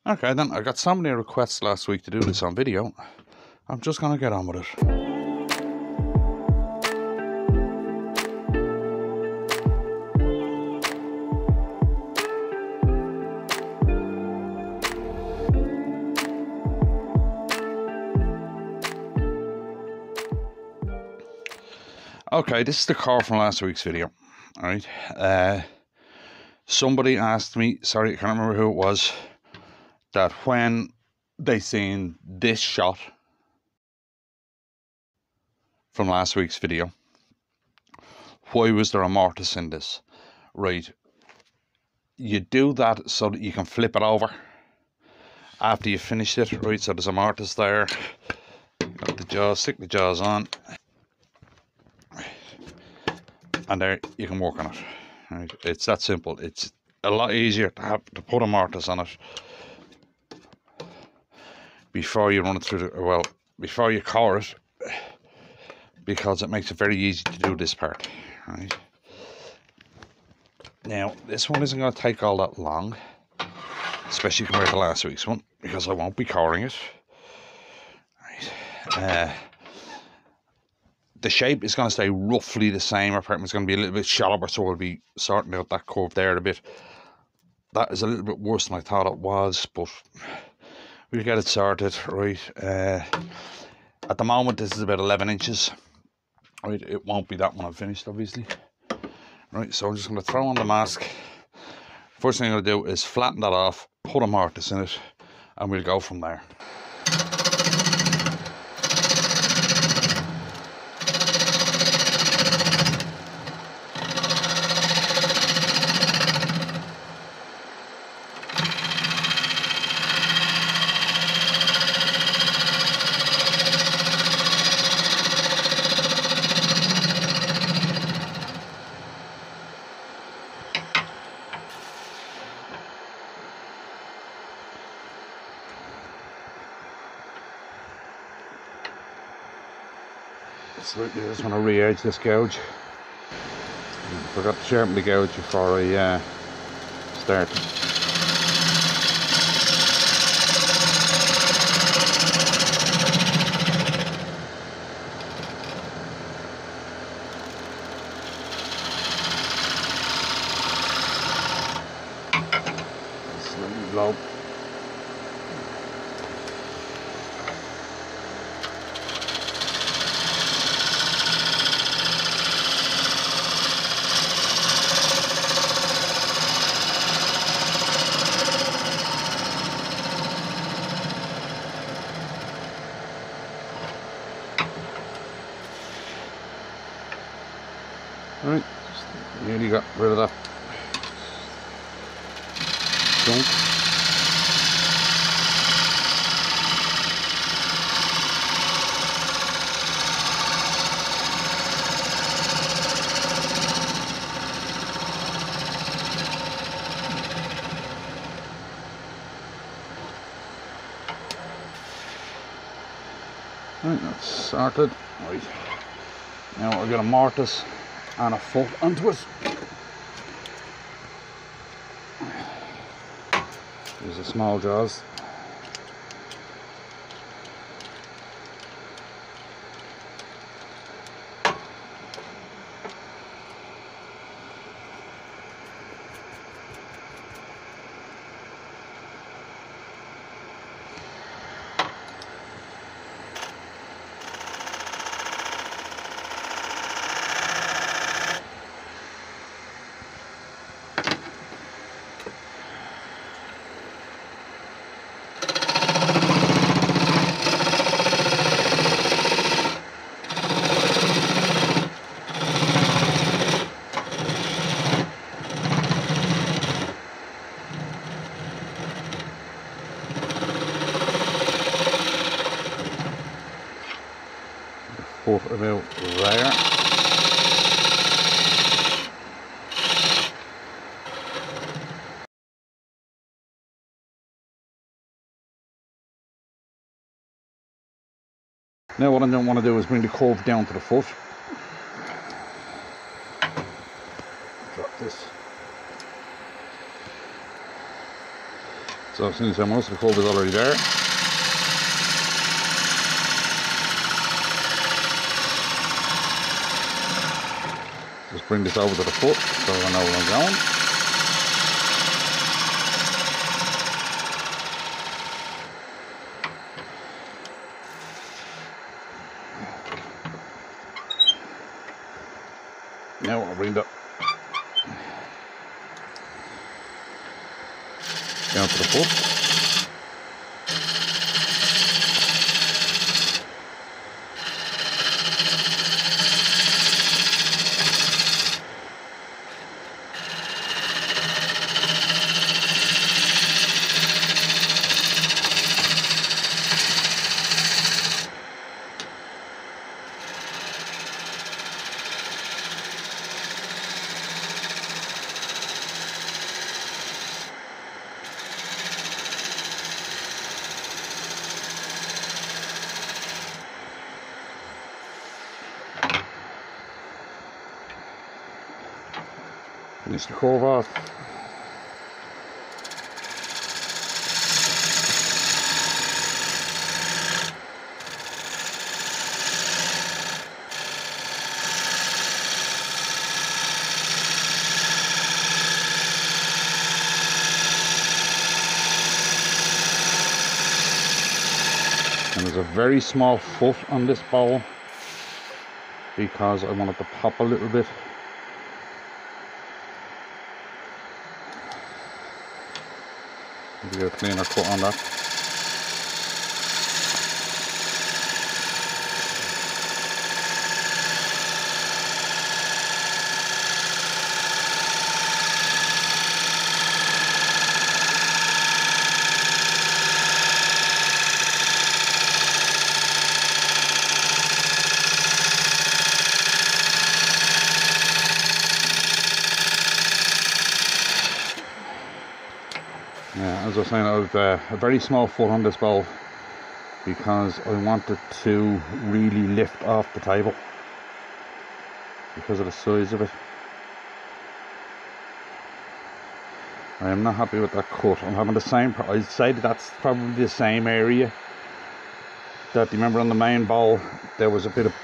Okay, then I got so many requests last week to do this on video. I'm just gonna get on with it. Okay, this is the car from last week's video. Alright. Somebody asked me, sorry, I can't remember who it was, that when they seen this shot from last week's video, why was there a mortise in this? Right, you do that so that you can flip it over after you finished it, right? So there's a mortise there, got the jaws, stick the jaws on, and there you can work on it. Right, it's that simple. It's a lot easier to have to put a mortise on it before you run it through the, well, before you core it, because it makes it very easy to do this part. Right, now this one isn't going to take all that long, especially compared to last week's one, because I won't be coring it. Right. The shape is going to stay roughly the same. Our apartment's going to be a little bit shallower, so we'll be sorting out that curve there a bit. That is a little bit worse than I thought it was, but we'll get it sorted. Right. At the moment, this is about 11 inches. Right. It won't be that when I'm finished, obviously. Right. So I'm just going to throw on the mask. First thing I'm going to do is flatten that off, put a mortise in it, and we'll go from there. Absolutely, I just want to re-edge this gouge. I forgot to sharpen the gouge before I start. Slightly low. Right, just nearly got rid of that junk. Right, that's sorted. Right, now we're going to mortise and a foot onto it. There's the small jaws. Foot about there. Now what I don't want to do is bring the curve down to the foot. Drop this. So So as soon as most of the cover is already there. Just bring this over to the foot so I know where I'm going. Now I'll bring that down to the foot. Finish the curve off. And there's a very small foot on this bowl because I want it to pop a little bit. Get a cleaner cut on that. Yeah, as I was saying, I have a very small foot on this bowl because I want it to really lift off the table because of the size of it. I am not happy with that cut. I'm having the same, I'd say that's probably the same area that, you remember on the main bowl there was a bit of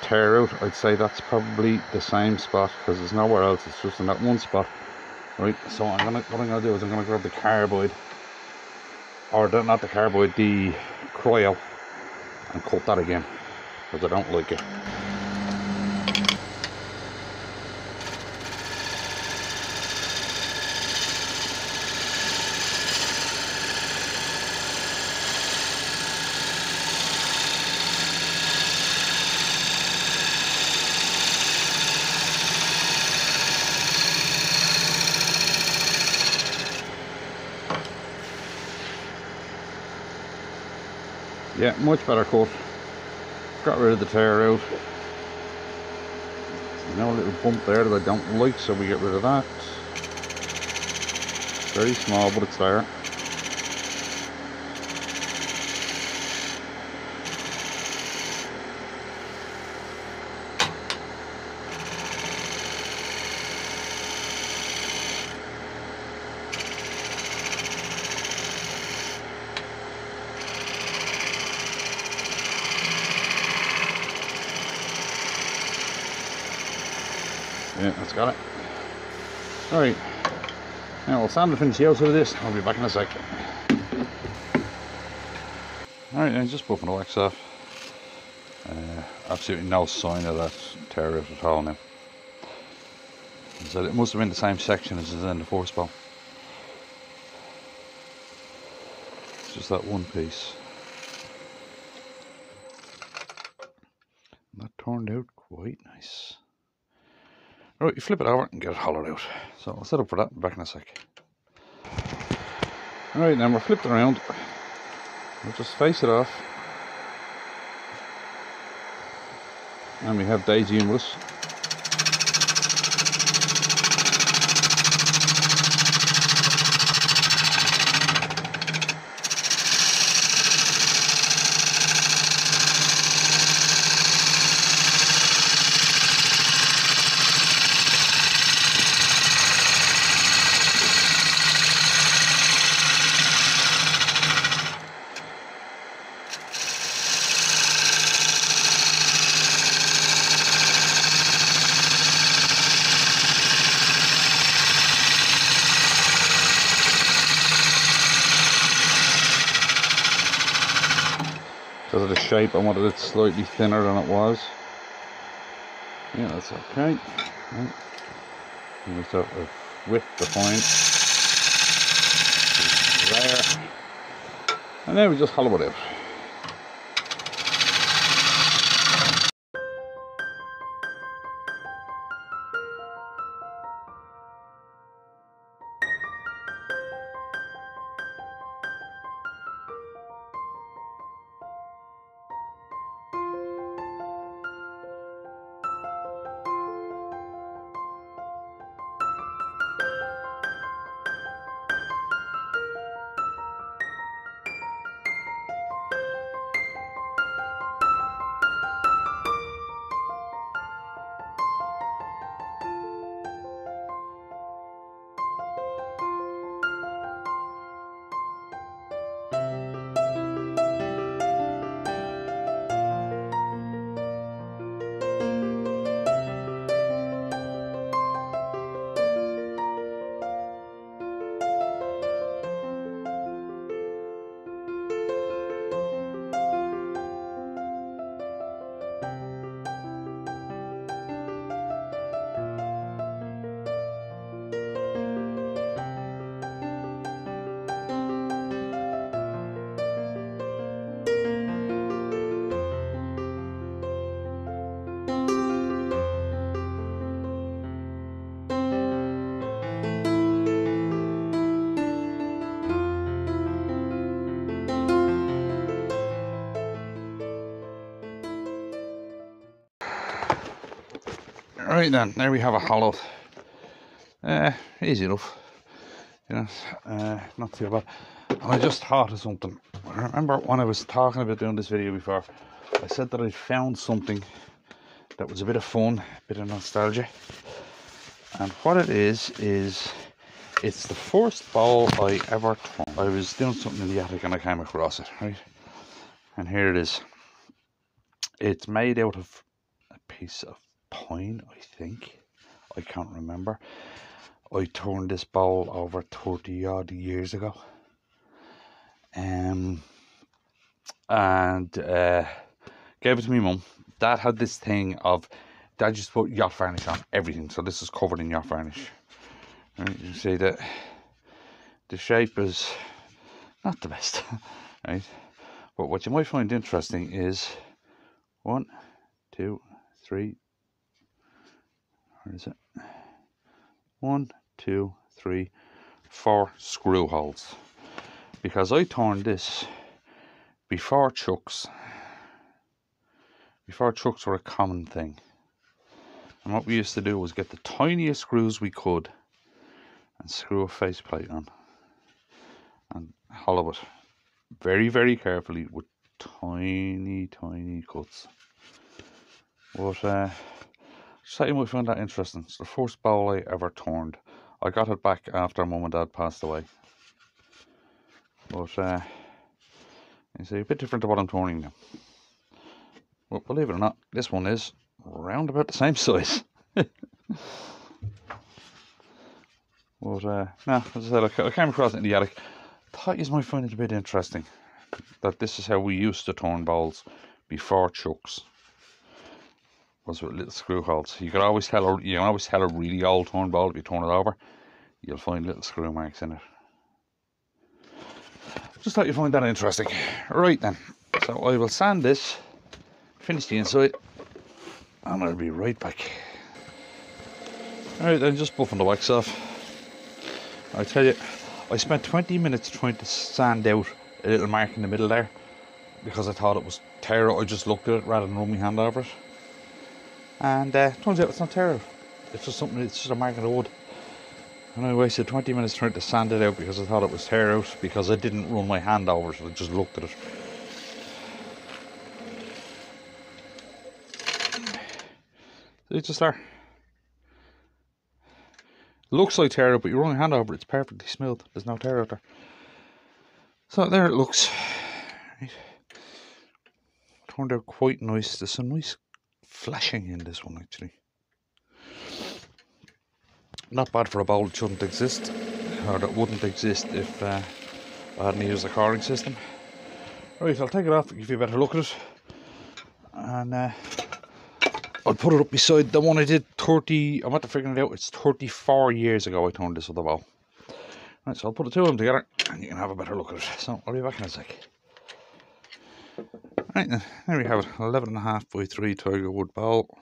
tear out. I'd say that's probably the same spot because there's nowhere else, it's just in that one spot. Right, so what I'm gonna do is I'm gonna grab the carbide, or not the carbide, the cryo, and cut that again because I don't like it. Yeah, much better cut. Got rid of the tear out. There's no little bump there that I don't like, so we get rid of that. Very small, but it's there. Yeah, that's got it. Alright, now we'll sand and finish the outside of this. I'll be back in a sec. Alright, I'm just buffing the wax off. Absolutely no sign of that tear out at all now. So it must have been the same section as is in the first bowl. It's just that one piece. That turned out quite nice. Right, you flip it over and get it hollowed out. So I'll set up for that, back in a sec. Alright, then we're flipped around. We'll just face it off. And we have Daisy in with us. Because of the shape, I wanted it slightly thinner than it was. Yeah, that's okay. Right. You just have a width defined. There. And then we just hollow it out. Right then, there we have a hollow. Easy enough, you know, not too bad. And I just thought of something. I remember when I was talking about doing this video before, I said that I found something that was a bit of fun, a bit of nostalgia. And what it is it's the first bowl I ever turned. I was doing something in the attic and I came across it, right? And here it is. It's made out of a piece of pine, I think. I can't remember. I turned this bowl over 30 odd years ago. And gave it to my mum. Dad had this thing of, Dad just put yacht varnish on everything. So this is covered in yacht varnish. Right, you see that the shape is not the best, right? But what you might find interesting is 1, 2, 3. Where is it? 1, 2, 3, 4 screw holes. Because I turned this before chucks. Before chucks were a common thing. And what we used to do was get the tiniest screws we could and screw a faceplate on. And hollow it very, very carefully with tiny, tiny cuts. But just thought you might find that interesting. It's the first bowl I ever turned. I got it back after Mum and Dad passed away. But you see, a bit different to what I'm turning now. But believe it or not, this one is round about the same size. But no, as I said, I came across it in the attic. Thought you might find it a bit interesting that this is how we used to turn bowls before chucks. Was with little screw holes. You can always tell a really old turn bowl if you turn it over. You'll find little screw marks in it. Just thought you'd find that interesting. Right then, so I will sand this, finish the inside, and I'll be right back. Alright then, just buffing the wax off. I tell you, I spent 20 minutes trying to sand out a little mark in the middle there because I thought it was tear. I just looked at it rather than run my hand over it. And turns out it's not tear. It's just something, it's just a mark in the wood. And I wasted 20 minutes trying to sand it out because I thought it was tear out because I didn't run my hand over it, I just looked at it. See, it's just there. Looks like tear out, but you run your hand over it, it's perfectly smooth. There's no tear out there. So there it looks. Right. Turned out quite nice. There's some nice flashing in this one actually. Not bad for a bowl that shouldn't exist, or that wouldn't exist if I hadn't used the coring system. Right, I'll take it off, give you a better look at it. And I'll put it up beside the one I did 30, I'm at to figuring it out, it's 34 years ago I turned this other bowl. Right, so I'll put the two of them together and you can have a better look at it. So I'll be back in a sec. Right then, there we have it, 11.5 by 3 Tigerwood bowl.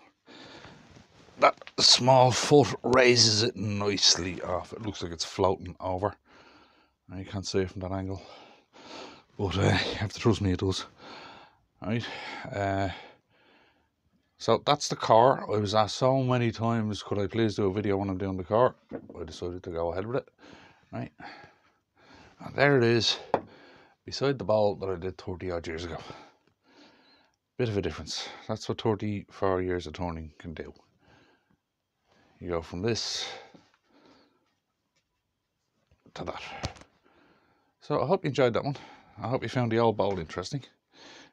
That small foot raises it nicely off. It looks like it's floating over. You can't see it from that angle, but you have to trust me, it does. Right, so that's the car. I was asked so many times, could I please do a video when I'm doing the car? I decided to go ahead with it. Right, and there it is, beside the bowl that I did 30 odd years ago. Bit of a difference. That's what 34 years of turning can do. You go from this to that. So I hope you enjoyed that one. I hope you found the old bowl interesting.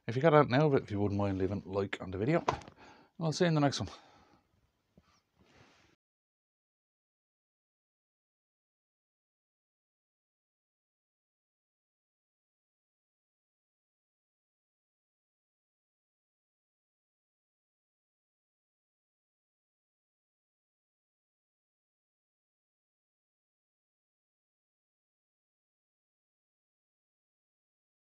If you got out now of it, if you wouldn't mind leaving a like on the video, I'll see you in the next one.